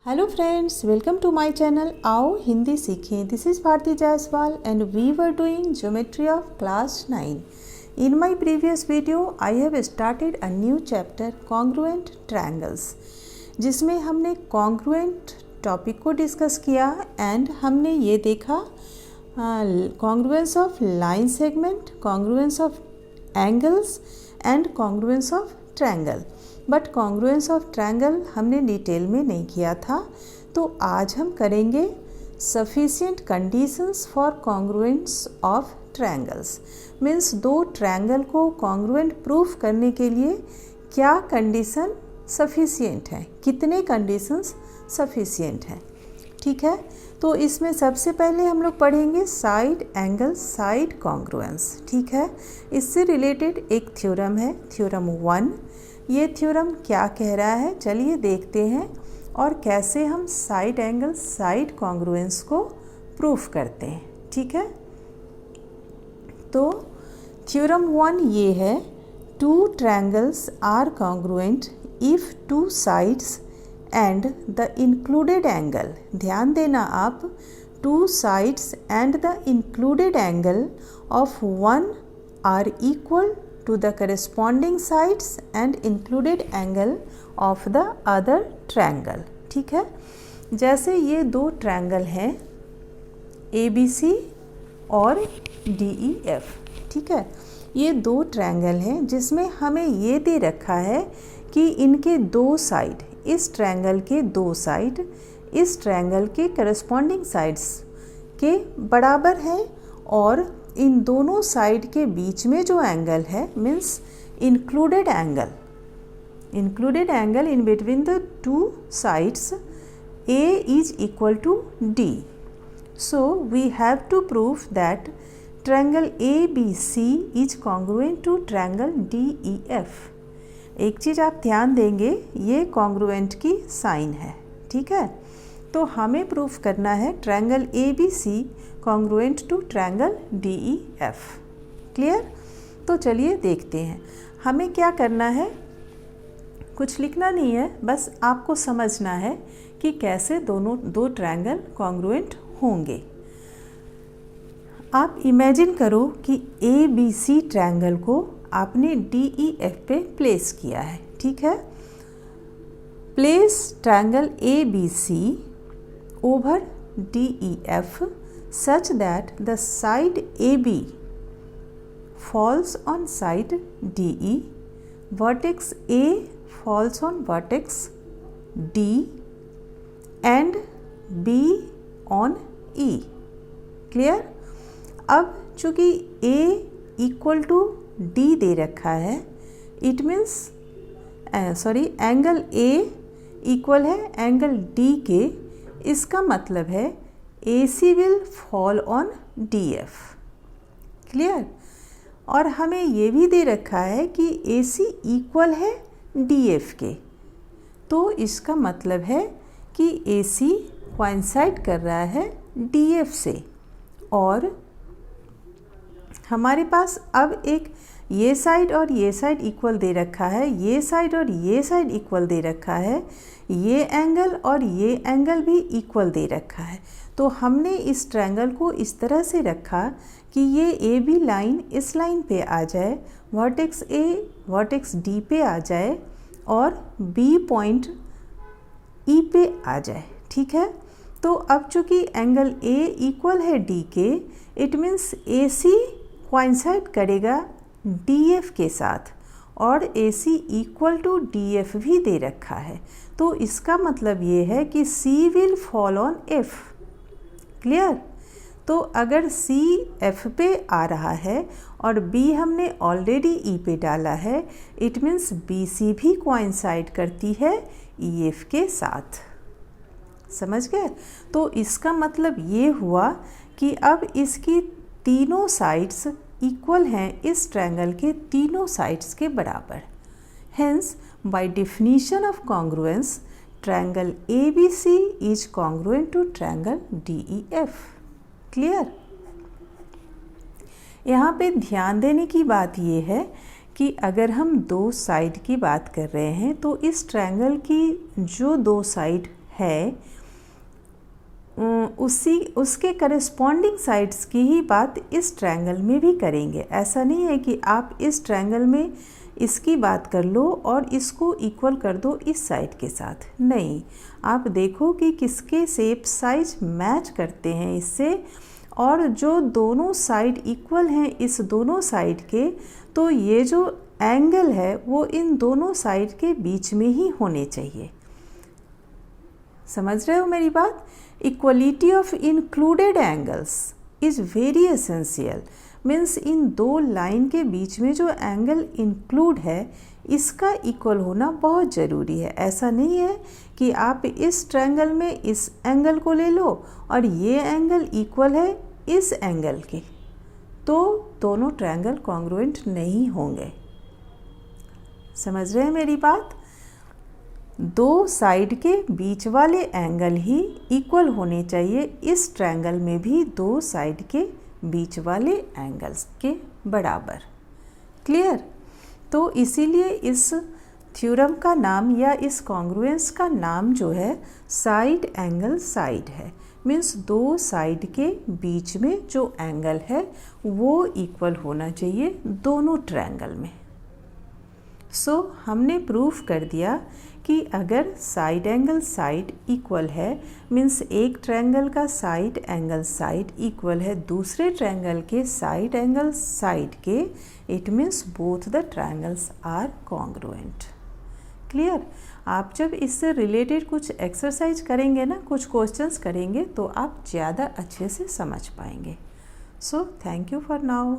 Hello friends, welcome to my channel. आओ हिंदी सीखें। This is Bharti Jaiswal and we were doing geometry of class 9. In my previous video, I have started a new chapter, congruent triangles, जिसमें हमने congruent topic को discuss किया and हमने ये देखा congruence of line segment, congruence of angles and congruence of triangle. But congruence of triangle हमने detail में नहीं किया था, तो आज हम करेंगे sufficient conditions for congruence of triangles. Means दो ट्रायंगल को कॉन्ग्रुएंट प्रूफ करने के लिए क्या कंडीशन सफिशिएंट है, कितने कंडीशंस सफिशिएंट हैं। ठीक है, तो इसमें सबसे पहले हम लोग पढ़ेंगे साइड एंगल साइड कॉन्ग्रुएंस। ठीक है, इससे रिलेटेड एक थ्योरम है, थ्योरम 1। ये थ्योरम क्या कह रहा है, चलिए देखते हैं और कैसे हम साइड एंगल साइड कॉन्ग्रुएंस को प्रूफ करते हैं। ठीक है, तो थ्योरम 1 ये है, two triangles are congruent if two sides and the included angle, ध्यान देना आप, two sides and the included angle of one are equal to the corresponding sides and included angle of the other triangle. ठीक है, जैसे ये दो triangle हैं ABC और DEF। ठीक है, ये दो ट्रायंगल हैं जिसमें हमें ये दे रखा है कि इनके दो साइड, इस ट्रायंगल के दो साइड इस ट्रायंगल के करस्पॉन्डिंग साइड्स के बराबर हैं और इन दोनों साइड के बीच में जो एंगल है means included angle in between the two sides A is equal to D. So we have to prove that triangle ABC is congruent to triangle DEF. एक चीज़ आप ध्यान देंगे, ये कॉन्ग्रुएंट की साइन है। ठीक है, तो हमें प्रूफ करना है triangle ABC congruent to triangle DEF। Clear? तो चलिए देखते हैं हमें क्या करना है। कुछ लिखना नहीं है, बस आपको समझना है कि कैसे दो ट्रायंगल कॉन्ग्रुएंट होंगे। आप इमेजिन करो कि ABC ट्रायंगल को आपने DEF पे प्लेस किया है। ठीक है, place triangle ABC over DEF such that the side AB falls on side DE, vertex A falls on vertex D and B on E. Clear? अब चूँकि A इक्वल टू D दे रखा है, it means angle A equal है angle D के, इसका मतलब है AC will fall on DF। Clear? और हमें ये भी दे रखा है कि AC इक्वल है DF के, तो इसका मतलब है कि AC कोइंसाइड कर रहा है DF से। और हमारे पास अब एक ये साइड और ये साइड इक्वल दे रखा है, ये साइड और ये साइड इक्वल दे रखा है, ये एंगल और ये एंगल भी इक्वल दे रखा है। तो हमने इस ट्रायंगल को इस तरह से रखा कि ये AB लाइन इस लाइन पे आ जाए, वर्टेक्स A वर्टेक्स D पे आ जाए और B पॉइंट E पे आ जाए। ठीक है, तो अब चूँकि एंगल A इक्वल है D के, इट मीन्स AC कोइंसाइड करेगा DF के साथ और AC इक्वल टू DF भी दे रखा है, तो इसका मतलब ये है कि C will fall on F। Clear? तो अगर C F पे आ रहा है और B हमने ऑलरेडी E पे डाला है, इट मीन्स BC भी कोइंसाइड करती है EF के साथ। समझ गए? तो इसका मतलब ये हुआ कि अब इसकी तीनों साइड्स इक्वल हैं इस ट्रायंगल के तीनों साइड्स के बराबर। Hence by definition of congruence triangle ABC is congruent to triangle DEF। Clear? यहाँ पे ध्यान देने की बात ये है कि अगर हम दो साइड की बात कर रहे हैं तो इस ट्रायंगल की जो दो साइड है उसके करस्पॉन्डिंग साइड्स की ही बात इस ट्रायंगल में भी करेंगे। ऐसा नहीं है कि आप इस ट्रायंगल में इसकी बात कर लो और इसको इक्वल कर दो इस साइड के साथ, नहीं, आप देखो कि किसके शेप साइज मैच करते हैं इससे, और जो दोनों साइड इक्वल हैं इस दोनों साइड के, तो ये जो एंगल है वो इन दोनों साइड के बीच में ही होने चाहिए। समझ रहे हो मेरी बात? Equality of included angles is very essential. Means in दो लाइन के बीच में जो एंगल इंक्लूड है इसका इक्वल होना बहुत ज़रूरी है। ऐसा नहीं है कि आप इस ट्रायंगल में इस एंगल को ले लो और ये एंगल इक्वल है इस एंगल के, तो दोनों ट्रायंगल कॉन्ग्रुएंट नहीं होंगे। समझ रहे हैं मेरी बात? दो साइड के बीच वाले एंगल ही इक्वल होने चाहिए, इस ट्रायंगल में भी दो साइड के बीच वाले एंगल्स के बराबर। क्लियर? तो इसीलिए इस थ्योरम का नाम या इस कॉन्ग्रुएंस का नाम जो है साइड एंगल साइड है। मीन्स दो साइड के बीच में जो एंगल है वो इक्वल होना चाहिए दोनों ट्रायंगल में। सो हमने प्रूफ कर दिया कि अगर साइड एंगल साइड इक्वल है, मीन्स एक ट्रायंगल का साइड एंगल साइड इक्वल है दूसरे ट्रायंगल के साइड एंगल साइड के, it means both the triangles are congruent. Clear? आप जब इससे रिलेटेड कुछ एक्सरसाइज करेंगे ना, कुछ क्वेश्चंस करेंगे, तो आप ज़्यादा अच्छे से समझ पाएंगे। So thank you for now.